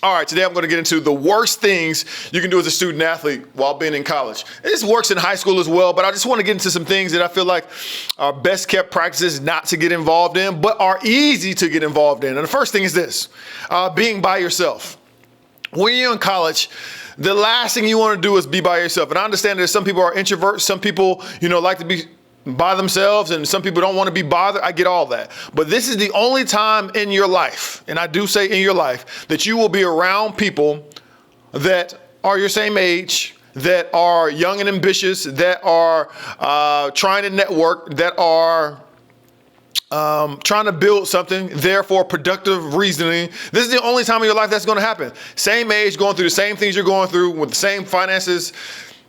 All right, today I'm going to get into the worst things you can do as a student athlete while being in college. This works in high school as well, but I just want to get into some things that I feel like are best kept practices not to get involved in, but are easy to get involved in. And the first thing is this, being by yourself. When you're in college, the last thing you want to do is be by yourself. And I understand that some people are introverts, some people, like to be by themselves, and some people don't want to be bothered. I get all that. But this is the only time in your life, and I do say in your life, that you will be around people that are your same age, that are young and ambitious, that are trying to network, that are trying to build something, therefore productive reasoning. This is the only time in your life that's going to happen. Same age, going through the same things you're going through, with the same finances.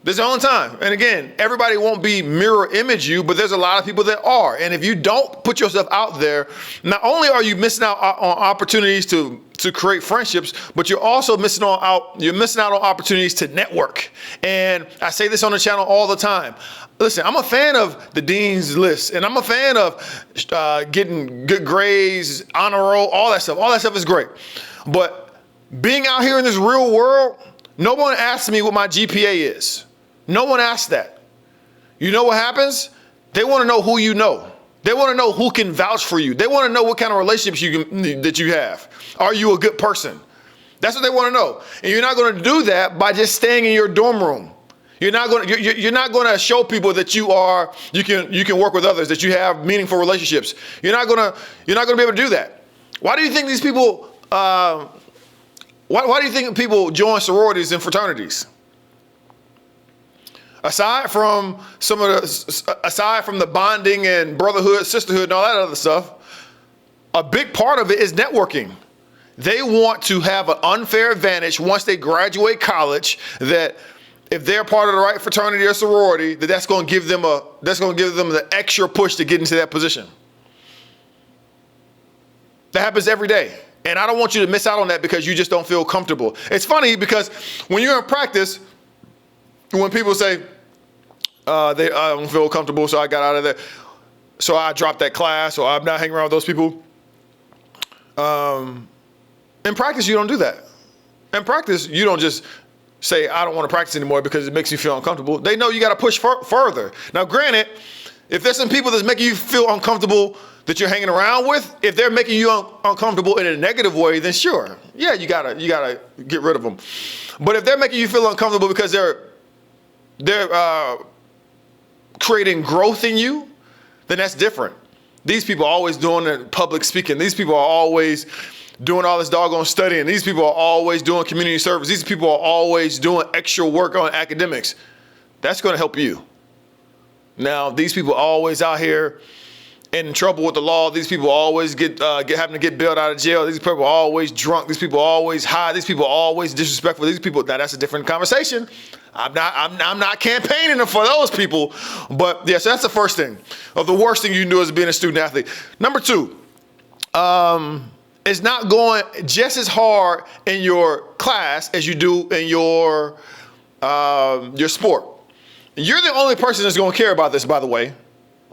This is the only time. And again, everybody won't be mirror image you, but there's a lot of people that are. And if you don't put yourself out there, not only are you missing out on opportunities to create friendships, but you're also missing out on opportunities to network. And I say this on the channel all the time. Listen, I'm a fan of the dean's list, and I'm a fan of getting good grades, honor roll, all that stuff. All that stuff is great. But being out here in this real world, no one asks me what my GPA is. No one asks that. You know what happens? They want to know who you know. They want to know who can vouch for you. They want to know what kind of relationships that you have. Are you a good person? That's what they want to know. And you're not going to do that by just staying in your dorm room. You're not going to show people that you can work with others, that you have meaningful relationships. You're not going to be able to do that. Why do you think these people? Why do you think people join sororities and fraternities? Aside from the bonding and brotherhood, sisterhood, and all that other stuff, a big part of it is networking. They want to have an unfair advantage once they graduate college, that if they're part of the right fraternity or sorority, that's going to give them the extra push to get into that position. That happens every day. And I don't want you to miss out on that because you just don't feel comfortable. It's funny because when you're in practice, when people say, I don't feel comfortable, so I got out of there, so I dropped that class, or I'm not hanging around with those people. In practice, you don't do that. In practice, you don't just say, I don't want to practice anymore because it makes you feel uncomfortable. They know you got to push further. Now, granted, if there's some people that's making you feel uncomfortable that you're hanging around with, if they're making you uncomfortable in a negative way, then sure, yeah, you gotta get rid of them. But if they're making you feel uncomfortable because they're creating growth in you, then that's different. These people are always doing public speaking. These people are always doing all this doggone studying. These people are always doing community service. These people are always doing extra work on academics. That's going to help you. Now, these people are always out here in trouble with the law. These people always having to get bailed out of jail. These people are always drunk. These people are always high. These people are always disrespectful. These people, now that's a different conversation. I'm not campaigning for those people, but yeah, so that's the first thing of the worst thing you can do as being a student athlete. Number two, is not going just as hard in your class as you do in your sport. You're the only person that's going to care about this, by the way.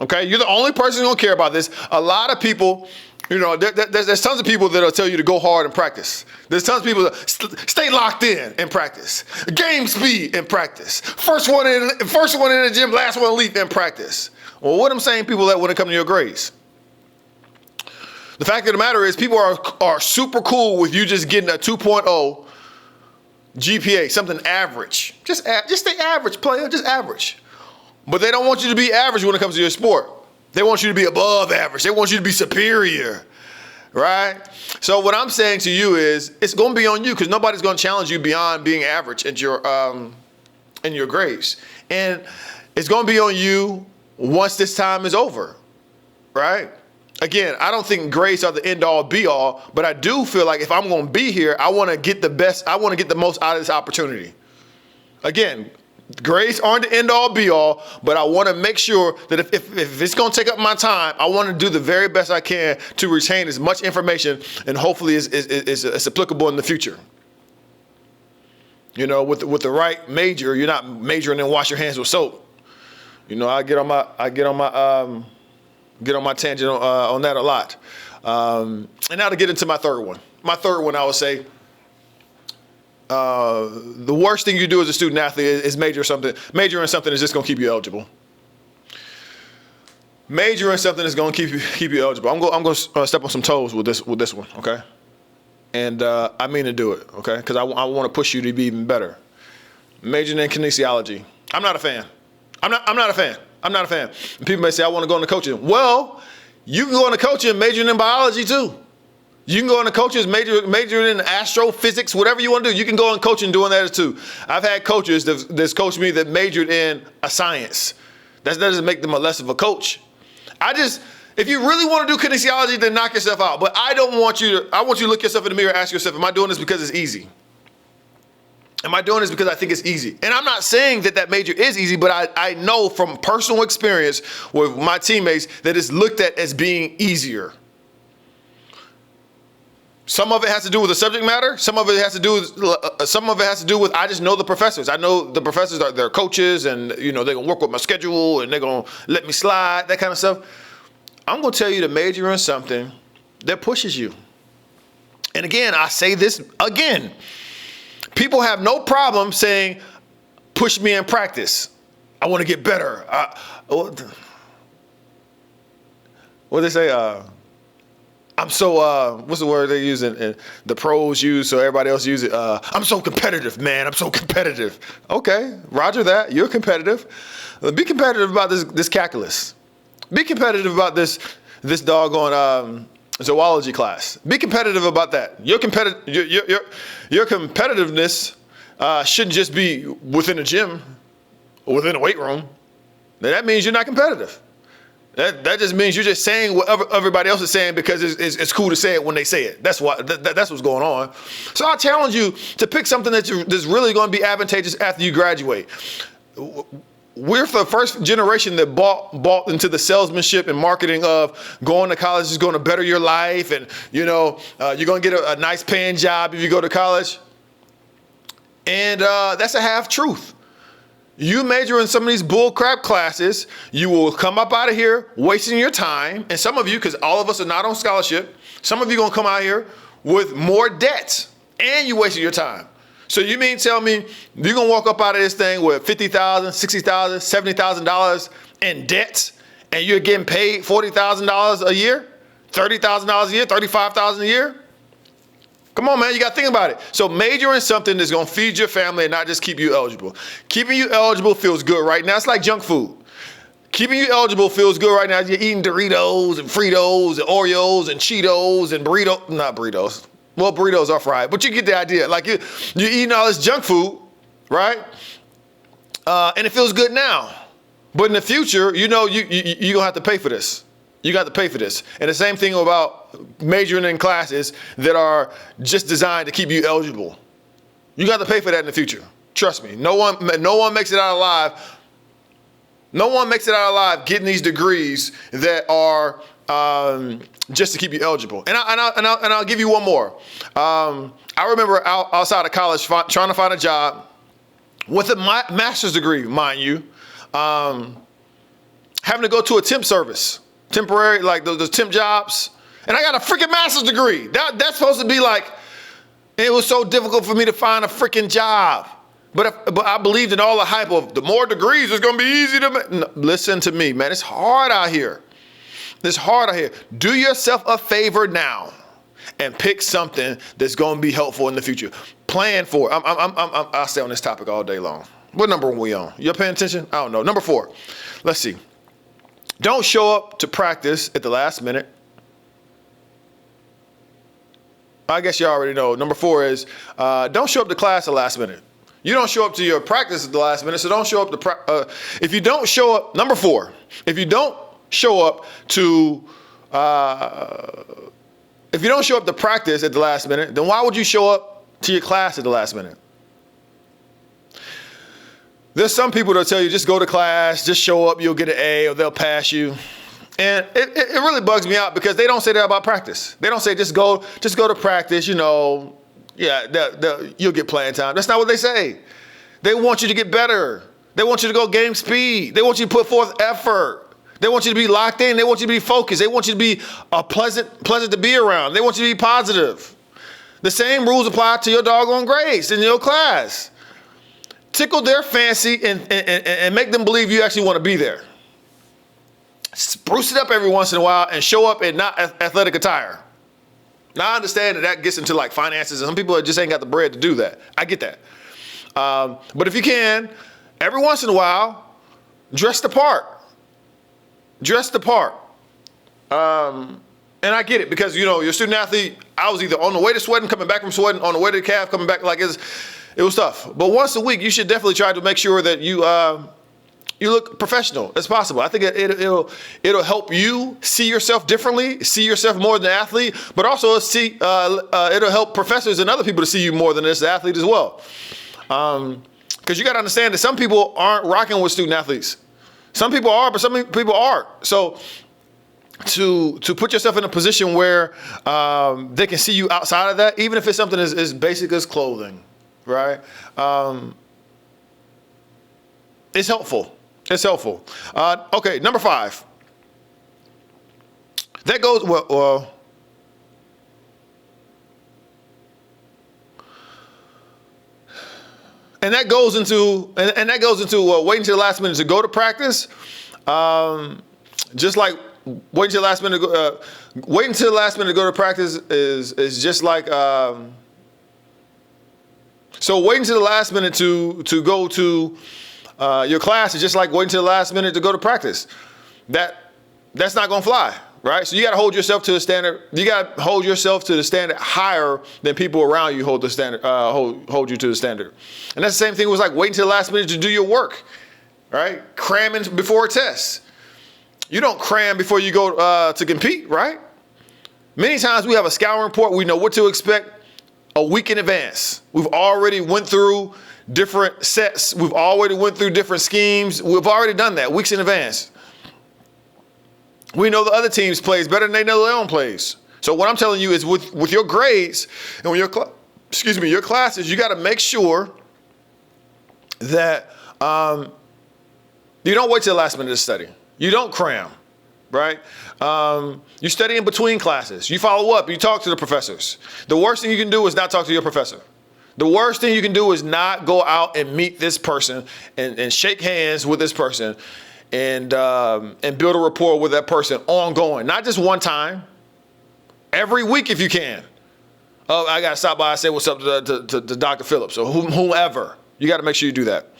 Okay, you're the only person who's gonna care about this. A lot of people, there's tons of people that'll tell you to go hard in practice. There's tons of people that stay locked in practice. Game speed in practice. First one in the gym, last one leap in practice. Well, what I'm saying, people, that when it comes to your grades. The fact of the matter is, people are super cool with you just getting a 2.0 GPA, something average. Just stay average, player, just average. But they don't want you to be average when it comes to your sport. They want you to be above average. They want you to be superior, right? So what I'm saying to you is, it's going to be on you, because nobody's going to challenge you beyond being average in your grades. And it's going to be on you once this time is over, right? Again, I don't think grades are the end all be all, but I do feel like if I'm going to be here, I want to get the best. I want to get the most out of this opportunity. Again, grades aren't the end all be all, but I want to make sure that if it's going to take up my time, I want to do the very best I can to retain as much information and hopefully is applicable in the future. With the right major, you're not majoring in wash your hands with soap. I get on my tangent on that a lot. And now to get into my third one. My third one, I would say, the worst thing you do as a student athlete is major in something that's just going to keep you eligible. Major in something that's going to keep you eligible. I'm going to step on some toes with this one, okay? And I mean to do it, okay? Because I want to push you to be even better. Majoring in kinesiology. I'm not a fan. I'm not a fan. And people may say, I want to go into coaching. Well, you can go into coaching majoring in biology too. You can go into coaches majoring in astrophysics, whatever you want to do. You can go in coaching doing that too. I've had coaches that's coached me that majored in a science. That doesn't make them a less of a coach. If you really want to do kinesiology, then knock yourself out. But I want you to look yourself in the mirror and ask yourself, am I doing this because it's easy? Am I doing this because I think it's easy? And I'm not saying that major is easy, but I know from personal experience with my teammates that it's looked at as being easier. Some of it has to do with the subject matter. Some of it has to do with I just know the professors. I know the professors are their coaches, and they're gonna work with my schedule, and they're gonna let me slide, that kind of stuff. I'm gonna tell you to major in something that pushes you. And again, I say this again. People have no problem saying, push me in practice. I want to get better. What do they say? I'm so, what's the word they use in the pros use, so everybody else use it? I'm so competitive, man. I'm so competitive. Okay, roger that. You're competitive. Be competitive about this calculus. Be competitive about this doggone zoology class. Be competitive about that. Your competitiveness shouldn't just be within a gym or within a weight room. That means you're not competitive. That just means you're just saying what everybody else is saying because it's cool to say it when they say it. That's what's going on. So I challenge you to pick something that's really going to be advantageous after you graduate. We're the first generation that bought into the salesmanship and marketing of going to college is going to better your life, and you're going to get a nice paying job if you go to college. And that's a half truth. You major in some of these bull crap classes, you will come up out of here wasting your time. And some of you, because all of us are not on scholarship, some of you going to come out here with more debts, and you wasted your time. So you mean tell me you're going to walk up out of this thing with $50,000, $60,000, $70,000 in debts, and you're getting paid $40,000 a year, $30,000 a year, $35,000 a year? Come on, man, you got to think about it. So major in something that's going to feed your family and not just keep you eligible. Keeping you eligible feels good right now. It's like junk food. Keeping you eligible feels good right now. You're eating Doritos and Fritos and Oreos and Cheetos and not burritos. Well, burritos are fried, but you get the idea. Like you're eating all this junk food, right? And it feels good now. But in the future, you're going to have to pay for this. You got to pay for this. And the same thing about majoring in classes that are just designed to keep you eligible. You got to pay for that in the future. Trust me. No one makes it out alive. No one makes it out alive getting these degrees that are just to keep you eligible. And I'll give you one more. I remember outside of college trying to find a job with a master's degree, mind you, having to go to a temp service. Temporary, like those temp jobs. And I got a freaking master's degree. That's supposed to be like, it was so difficult for me to find a freaking job. But I believed in all the hype of the more degrees, it's going to be easy to make. No, listen to me, man. It's hard out here. It's hard out here. Do yourself a favor now and pick something that's going to be helpful in the future. Plan for it. I'll stay on this topic all day long. What number are we on? You're paying attention? I don't know. Number 4. Let's see. Don't show up to practice at the last minute. I guess you already know. Number 4 is don't show up to class at the last minute. You don't show up to your practice at the last minute, so don't show up to if you don't show up, number 4, if you don't show up to practice at the last minute, then why would you show up to your class at the last minute? There's some people that tell you just go to class, just show up, you'll get an A or they'll pass you. And it really bugs me out because they don't say that about practice. They don't say just go to practice, you'll get playing time. That's not what they say. They want you to get better. They want you to go game speed. They want you to put forth effort. They want you to be locked in. They want you to be focused. They want you to be pleasant to be around. They want you to be positive. The same rules apply to your doggone grades in your class. Tickle their fancy and make them believe you actually want to be there. Spruce it up every once in a while and show up in not athletic attire. Now, I understand that gets into like finances, and some people just ain't got the bread to do that. I get that. But if you can, every once in a while, dress the part. Dress the part. And I get it because, you're a student athlete. I was either on the way to sweating, coming back from sweating, on the way to the calf, coming back. Like it was tough. But once a week, you should definitely try to make sure that you look professional as possible. I think it'll help you see yourself differently, see yourself more than an athlete, but also it'll help professors and other people to see you more than as an athlete as well. Because you got to understand that some people aren't rocking with student athletes. Some people are, but some people aren't. So to put yourself in a position where they can see you outside of that, even if it's something as basic as clothing, right? It's helpful. It's helpful. Okay, number 5. That goes well. And that goes into waiting till the last minute to go to practice. Just like waiting till the last minute to go to practice is just like so waiting till the last minute to go to your class is just like waiting till the last minute to go to practice. That's not gonna fly, right? So you gotta hold yourself to the standard. You gotta hold yourself to the standard higher than people around you hold the standard. Hold you to the standard. And that's the same thing with like waiting till the last minute to do your work, right? Cramming before a test. You don't cram before you go to compete, right? Many times we have a scouting report. We know what to expect a week in advance. We've already went through different sets. We've already went through different schemes. We've already done that weeks in advance. We know the other team's plays better than they know their own plays. So what I'm telling you is with your grades and with your classes, you got to make sure that you don't wait till the last minute to study. You don't cram, right? You study in between classes. You follow up. You talk to the professors. The worst thing you can do is not talk to your professor. The worst thing you can do is not go out and meet this person and shake hands with this person and build a rapport with that person ongoing. Not just one time. Every week if you can. Oh, I got to stop by and say what's up to Dr. Phillips or whomever. You got to make sure you do that.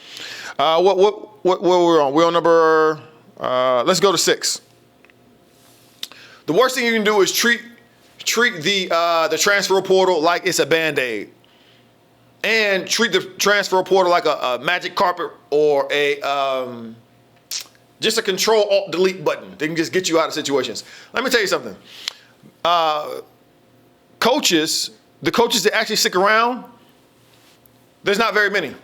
What we're on? We're on number... let's go to 6. The worst thing you can do is treat the transfer portal like it's a Band-Aid, and treat the transfer portal like a magic carpet or just a Control-Alt-Delete button. They can just get you out of situations. Let me tell you something. The coaches that actually stick around, there's not very many.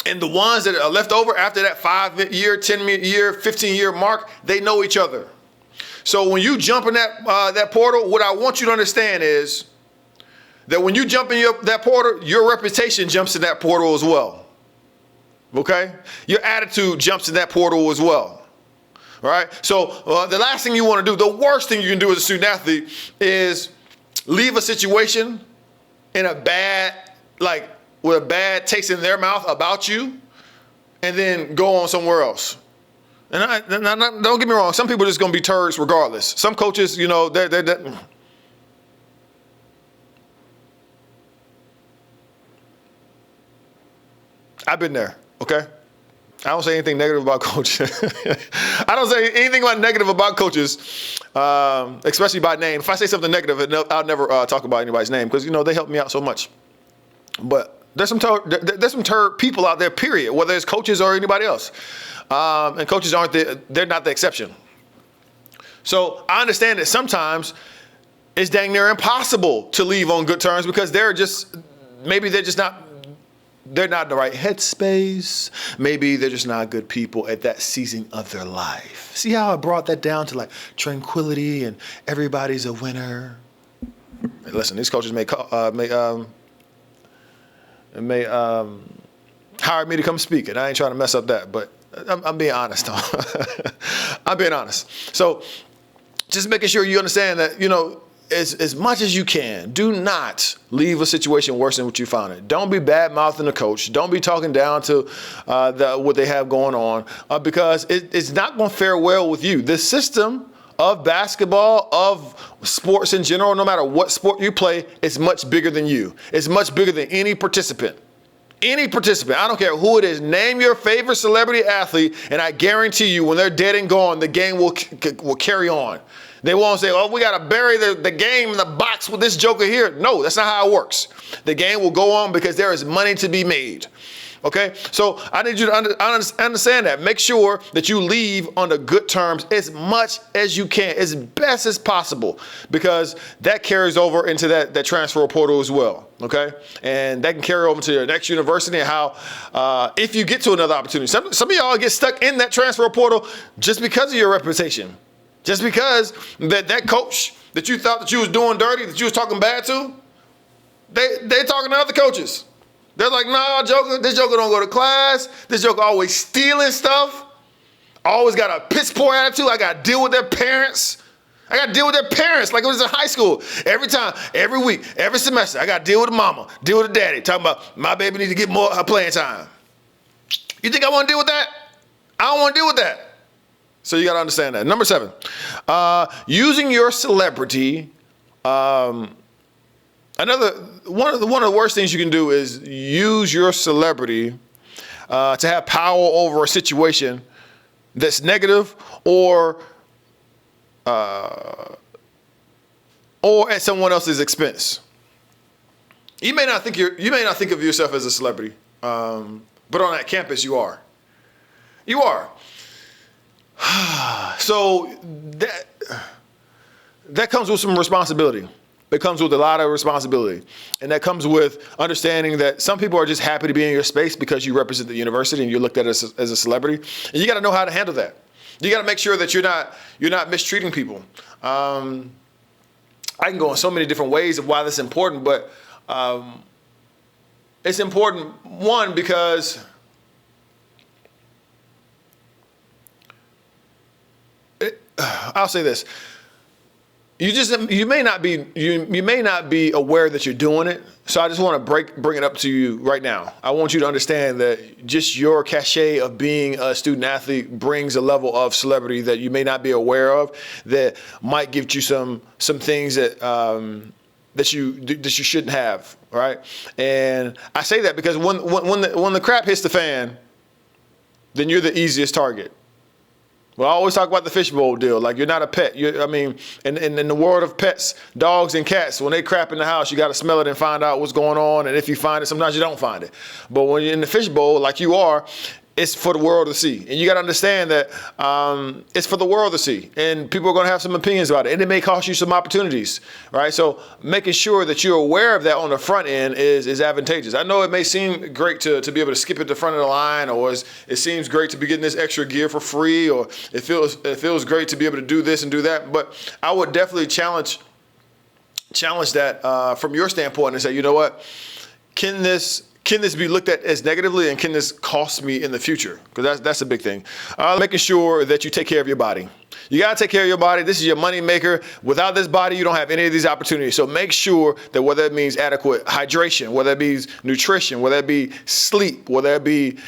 And the ones that are left over after that 5-year, 10-year, 15-year mark, they know each other. So when you jump in that portal, what I want you to understand is that when you jump in that portal, your reputation jumps in that portal as well. Okay? Your attitude jumps in that portal as well. All right? So the last thing you want to do, the worst thing you can do as a student athlete is leave a situation in a bad, with a bad taste in their mouth about you, and then go on somewhere else. And don't get me wrong, some people are just going to be turds regardless. Some coaches, they're I've been there, okay? I don't say anything negative about coaches. I don't say anything negative about coaches, especially by name. If I say something negative, I'll never talk about anybody's name because, they help me out so much. But there's some turd people out there, period, whether it's coaches or anybody else. And coaches they're not the exception. So I understand that sometimes it's dang near impossible to leave on good terms because they're not in the right headspace. Maybe they're just not good people at that season of their life. See how I brought that down to like tranquility and everybody's a winner? Hey, listen, these coaches may hire me to come speak, and I ain't trying to mess up that, but I'm being honest. I'm being honest. So just making sure you understand that, as much as you can, do not leave a situation worse than what you found it. Don't be bad-mouthing the coach. Don't be talking down to what they have going on because it's not going to fare well with you. The system of basketball, of sports in general, no matter what sport you play, is much bigger than you. It's much bigger than any participant. Any participant, I don't care who it is, name your favorite celebrity athlete, and I guarantee you when they're dead and gone, the game will carry on. They won't say, oh, we got to bury the game in the box with this joker here. No, that's not how it works. The game will go on because there is money to be made. Okay, so I need you to understand that. Make sure that you leave on the good terms as much as you can, as best as possible, because that carries over into that transfer portal as well. Okay, and that can carry over to your next university and how if you get to another opportunity. Some of y'all get stuck in that transfer portal just because of your reputation, just because that coach that you thought that you was doing dirty, that you was talking bad to, they talking to other coaches. They're like, nah, Joker, this Joker don't go to class. This Joker always stealing stuff. Always got a piss poor attitude. I got to deal with their parents. Like it was in high school. Every time, every week, every semester, I got to deal with the mama, deal with the daddy, talking about my baby need to get more playing time. You think I want to deal with that? I don't want to deal with that. So you got to understand that. Number 7, using your celebrity. One of the worst things you can do is use your celebrity to have power over a situation that's negative or at someone else's expense. You may not think of yourself as a celebrity, but on that campus you are. You are. So that comes with some responsibility. It comes with a lot of responsibility, and that comes with understanding that some people are just happy to be in your space because you represent the university and you're looked at as a celebrity, and you got to know how to handle that. You got to make sure that you're not mistreating people. I can go in so many different ways of why this is important, but it's important, one, because I'll say this. You may not be aware that you're doing it. So I just want to bring it up to you right now. I want you to understand that just your cachet of being a student athlete brings a level of celebrity that you may not be aware of, that might give you some things that you shouldn't have. Right? And I say that because when the crap hits the fan, then you're the easiest target. Well, I always talk about the fishbowl deal. Like, you're not a pet. In the world of pets, dogs and cats, when they crap in the house, you got to smell it and find out what's going on. And if you find it, sometimes you don't find it. But when you're in the fishbowl, like you are, it's for the world to see. And you got to understand that it's for the world to see. And people are going to have some opinions about it. And it may cost you some opportunities, right? So making sure that you're aware of that on the front end is advantageous. I know it may seem great to be able to skip at the front of the line, or it seems great to be getting this extra gear for free, or it feels great to be able to do this and do that. But I would definitely challenge that from your standpoint and say, you know what, can this be looked at as negatively, and can this cost me in the future? Because that's a big thing. Making sure that you take care of your body. You got to take care of your body. This is your money maker. Without this body, you don't have any of these opportunities. So make sure that whether it means adequate hydration, whether it be nutrition, whether it be sleep, whether it be,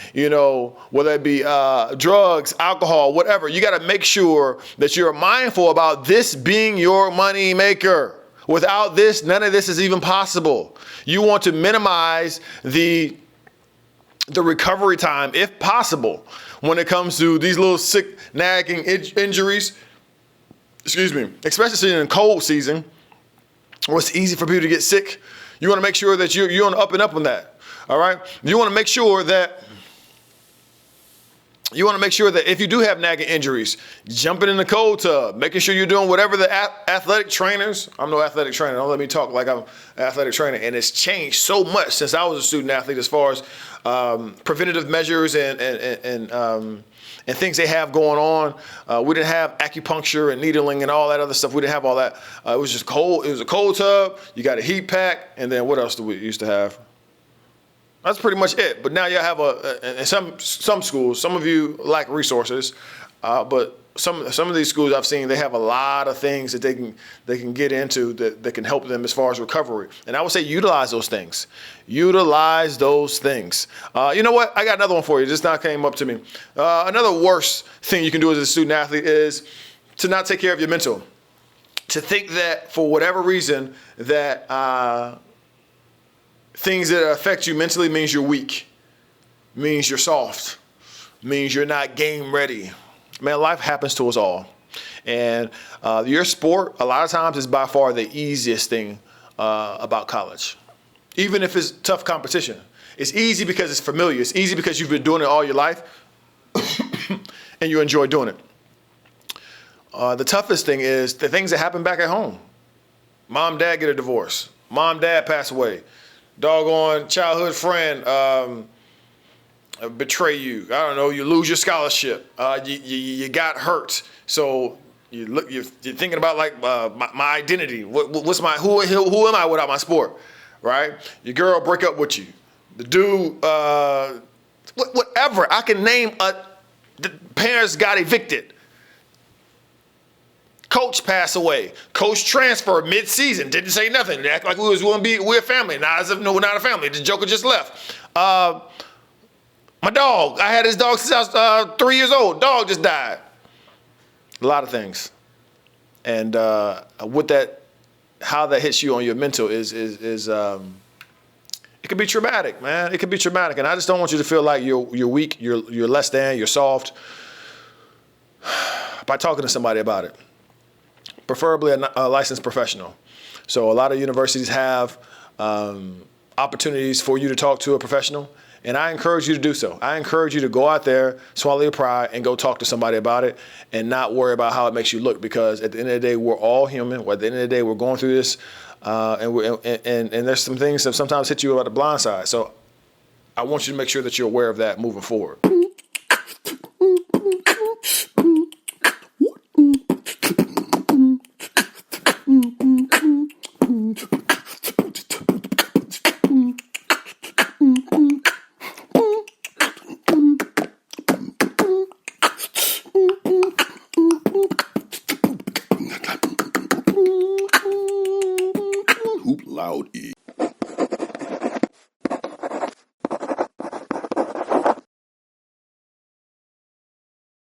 drugs, alcohol, whatever, you got to make sure that you're mindful about this being your money maker. Without this, none of this is even possible. You want to minimize the recovery time, if possible, when it comes to these little sick, nagging injuries. Excuse me, especially in cold season, where it's easy for people to get sick. You want to make sure that you're on the up and up on that. All right. You want to make sure that if you do have nagging injuries, jumping in the cold tub, making sure you're doing whatever the athletic trainers. I'm no athletic trainer. Don't let me talk like I'm an athletic trainer. And it's changed so much since I was a student athlete as far as preventative measures and things they have going on. We didn't have acupuncture and needling and all that other stuff. We didn't have all that. It was just cold. It was a cold tub. You got a heat pack. And then what else do we used to have? That's pretty much it. But now y'all have in some schools, some of you lack resources, but some of these schools I've seen, they have a lot of things that they can get into that can help them as far as recovery. And I would say utilize those things. Utilize those things. You know what? I got another one for you. Just now came up to me. Another worst thing you can do as a student athlete is to not take care of your mental. To think that for whatever reason that things that affect you mentally means you're weak, means you're soft, means you're not game ready. Man, life happens to us all. And your sport, a lot of times, is by far the easiest thing about college. Even if it's tough competition. It's easy because it's familiar. It's easy because you've been doing it all your life and you enjoy doing it. The toughest thing is the things that happen back at home. Mom, dad get a divorce. Mom, dad pass away. Doggone childhood friend betray you. I don't know. You lose your scholarship. You got hurt. So you're thinking about like my identity. What's my who am I without my sport, right? Your girl break up with you. The dude, whatever. I can name the parents got evicted. Coach passed away. Coach transferred mid-season. Didn't say nothing. Act like we're a family. Not as if no, we're not a family. The Joker just left. My dog. I had this dog since I was 3 years old. Dog just died. A lot of things. And with that, how that hits you on your mental is it can be traumatic, man. It can be traumatic. And I just don't want you to feel like you're weak, you're less than, you're soft by talking to somebody about it. Preferably a licensed professional. So a lot of universities have opportunities for you to talk to a professional, and I encourage you to do so. I encourage you to go out there, swallow your pride, and go talk to somebody about it and not worry about how it makes you look, because at the end of the day, we're all human. At the end of the day, we're going through this, and there's some things that sometimes hit you at the blind side. So I want you to make sure that you're aware of that moving forward. Hoop loud E.